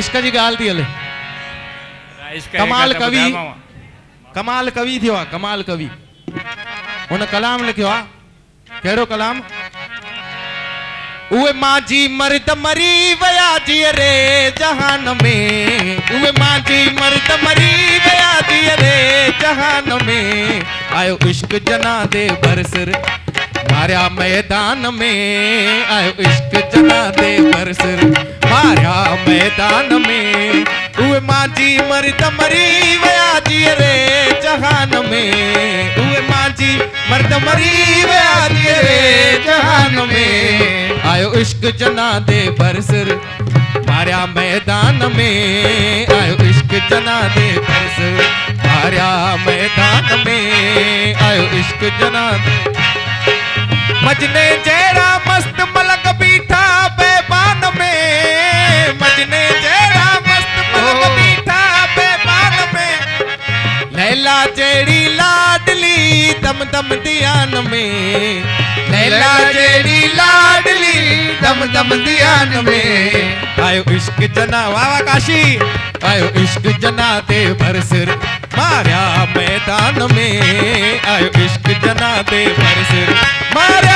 इश्क जी गाल थी हले कमाल कवि थी कमाल कवि उन कलाम लिखियो आ कहिड़ो कलाम उहे मांजी मर्द मरी वया जी रे जहान में उहे मांजी मर्द मरी वया जी रे जहान में आयो इश्क जना दे बरसर मारिया मैदान में आयो इश्क जना दे बरसर मारिया मैदान में उहे मांजी मर्द मरी वया जी रे जहान में उहे मांजी मर्द मरी वया जी रे जहान में आयो इश्क जना दे बरसर मारिया मैदान में आयो इश्क जना दे बरसर मारिया मैदान में आयो इश्क जना दे मजने जैरा मस्त मलक बीठा बेबान में मजने जैरा मस्त मलक बीठा बेबान में लैला जेड़ी लाडली दम दम दियान में लैला जेड़ी लाडली दम दम दियान में आयो इश्क जना वाह काशी आयो इश्क जना दे बरसर मारिया मैदान में आयो इश्क जना दे बरसर मारिया